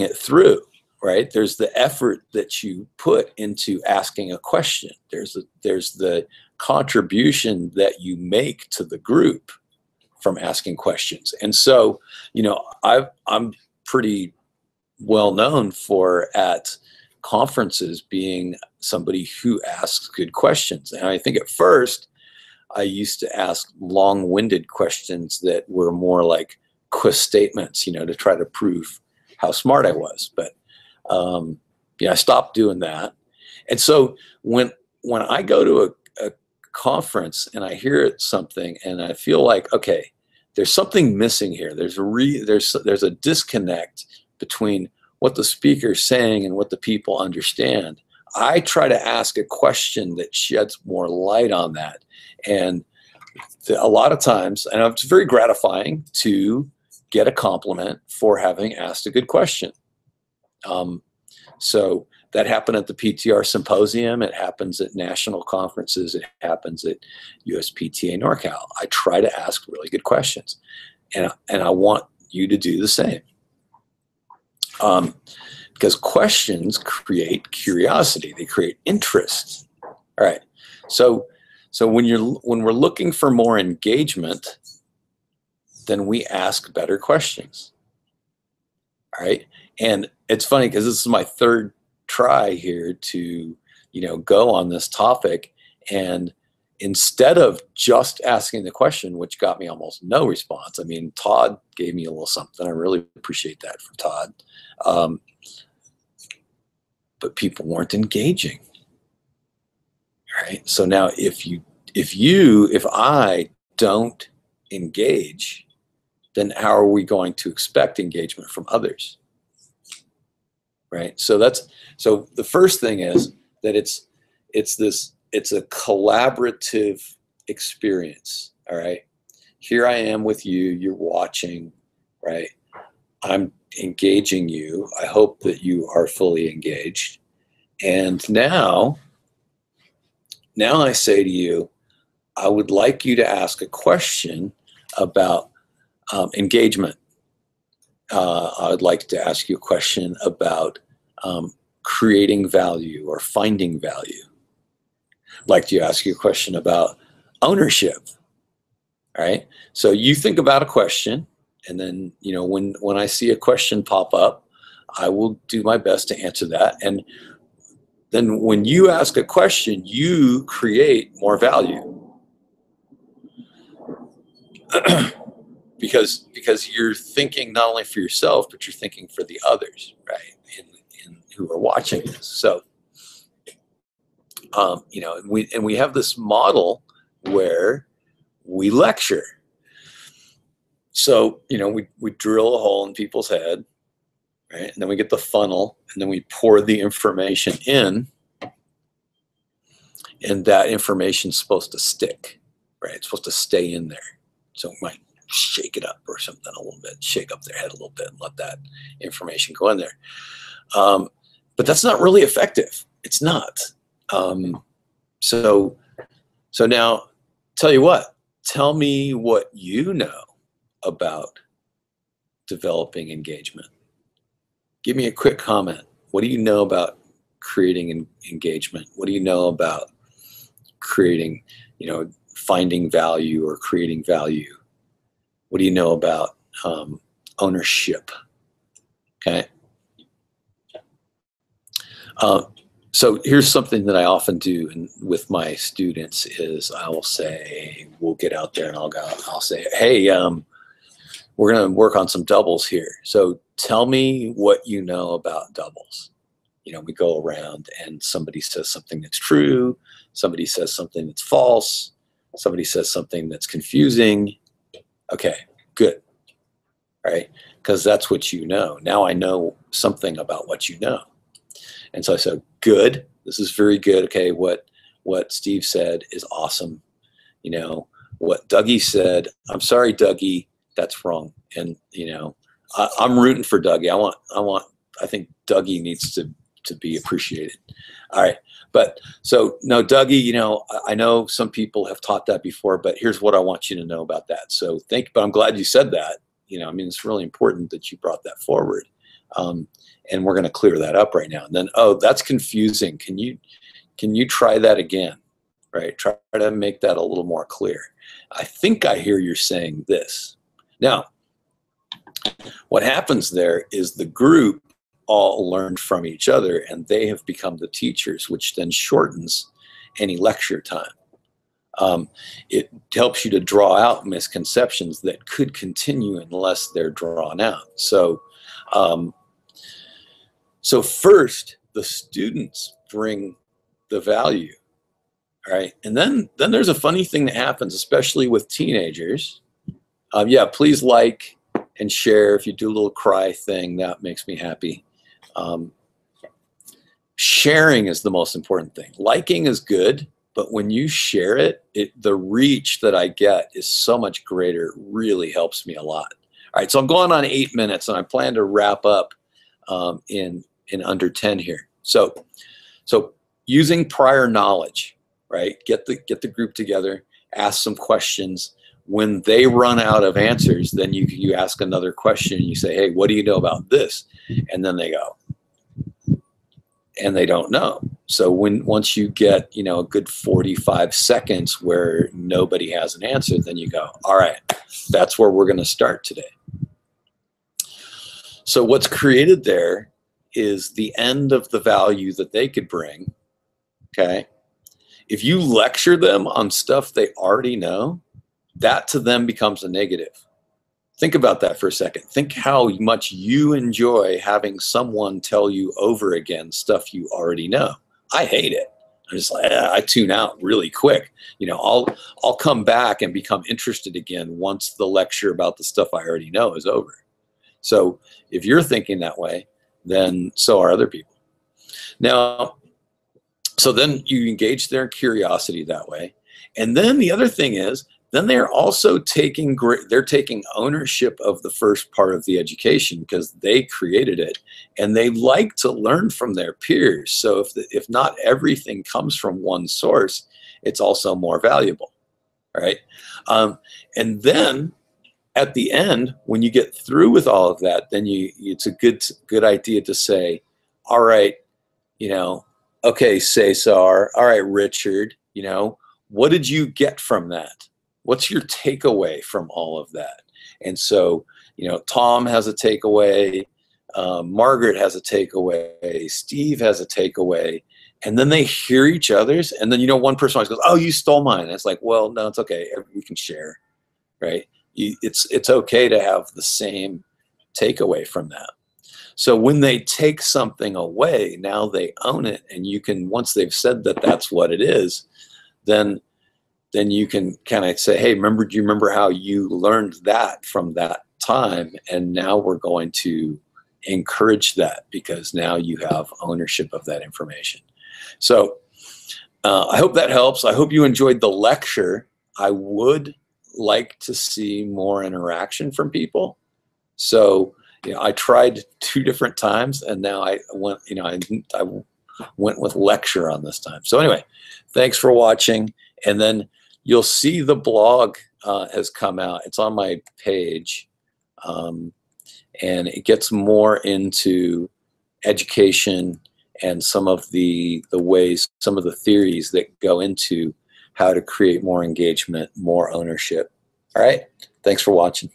it through, right? There's the effort that you put into asking a question. There's the contribution that you make to the group from asking questions. And so, I'm pretty well known for at conferences being somebody who asks good questions. And I think at first I used to ask long-winded questions that were more like quiz statements, to try to prove how smart I was. But I stopped doing that. And so when I go to a conference and I hear something and I feel like, okay, there's something missing here. There's a disconnect between what the speaker's saying and what the people understand. I try to ask a question that sheds more light on that. And a lot of times, and it's very gratifying to get a compliment for having asked a good question. So that happened at the PTR Symposium. It happens at national conferences. It happens at USPTA NorCal. I try to ask really good questions, and I want you to do the same. Because questions create curiosity. They create interest. All right. So when we're looking for more engagement, then we ask better questions. All right. And it's funny because this is my third try here to, go on this topic. And instead of just asking the question, which got me almost no response. I mean, Todd gave me a little something. I really appreciate that from Todd. But people weren't engaging. All right. So now if I don't engage, then how are we going to expect engagement from others? Right. So the first thing is that it's a collaborative experience. All right. Here I am with you, you're watching, right? I'm engaging you. I hope that you are fully engaged. And now I say to you, I would like you to ask a question about engagement. I would like to ask you a question about creating value or finding value. I'd like to ask you a question about ownership. All right. So you think about a question, and then, when I see a question pop up, I will do my best to answer that. And then when you ask a question, you create more value. because you're thinking not only for yourself, but you're thinking for the others, right? In who are watching this. So, we have this model where we lecture. So, we drill a hole in people's head, right? And then we get the funnel, and then we pour the information in, and that information's supposed to stick, right? It's supposed to stay in there. So we might shake it up or something a little bit, shake up their head a little bit and let that information go in there. But that's not really effective. It's not. So now, tell you what, tell me what you know about developing engagement. Give me a quick comment. What do you know about creating engagement? What do you know about creating, finding value or creating value? What do you know about ownership? Okay. So here's something that I often do with my students is I will say, we'll get out there and I'll say, hey, we're going to work on some doubles here. So tell me what you know about doubles. We go around and somebody says something that's true. Somebody says something that's false. Somebody says something that's confusing. Okay, good. All right, because that's what you know. Now I know something about what you know. And so I said, good, this is very good. Okay, what Steve said is awesome. What Dougie said, I'm sorry, Dougie, that's wrong. And, I'm rooting for Dougie. I think Dougie needs to be appreciated. All right. But so, no, Dougie, I know some people have taught that before, but here's what I want you to know about that. So but I'm glad you said that. It's really important that you brought that forward. And we're going to clear that up right now. And then, oh, that's confusing. Can you try that again? Right? Try to make that a little more clear. I think I hear you saying this. Now, what happens there is the group all learned from each other, and they have become the teachers, which then shortens any lecture time. It helps you to draw out misconceptions that could continue unless they're drawn out. So first, the students bring the value, right? And then there's a funny thing that happens, especially with teenagers. Yeah, please like and share. If you do a little cry thing, that makes me happy. Sharing is the most important thing. Liking is good, but when you share it, the reach that I get is so much greater. It really helps me a lot. All right, so I'm going on 8 minutes, and I plan to wrap up in under 10 here. So using prior knowledge, right? Get the group together, ask some questions. When they run out of answers, then you ask another question. You say, hey, what do you know about this? And then they go, and they don't know. So once you get, a good 45 seconds where nobody has an answer, then you go, all right, that's where we're going to start today. So what's created there is the end of the value that they could bring, okay? If you lecture them on stuff they already know, that to them becomes a negative. Think about that for a second. Think how much you enjoy having someone tell you over again stuff you already know. I hate it. I'm just like, I tune out really quick. I'll come back and become interested again once the lecture about the stuff I already know is over. So if you're thinking that way, then so are other people. Now, so then you engage their curiosity that way. And then the other thing is, then they're also taking ownership of the first part of the education because they created it, and they like to learn from their peers. So if not everything comes from one source, it's also more valuable, right? And then at the end, when you get through with all of that, then it's a good idea to say, all right, okay, Cesar, all right, Richard, what did you get from that? What's your takeaway from all of that? And so, Tom has a takeaway, Margaret has a takeaway, Steve has a takeaway, and then they hear each other's, and then, one person always goes, oh, you stole mine. And it's like, well, no, it's okay. We can share, right? It's okay to have the same takeaway from that. So when they take something away, now they own it, and you can, once they've said that that's what it is, then you can kind of say, hey, do you remember how you learned that from that time? And now we're going to encourage that because now you have ownership of that information. So I hope that helps. I hope you enjoyed the lecture. I would like to see more interaction from people. So I tried 2 different times, and now I went with lecture on this time. So anyway, thanks for watching. And then you'll see the blog has come out. It's on my page, and it gets more into education and some of the ways, some of the theories that go into how to create more engagement, more ownership. All right, thanks for watching.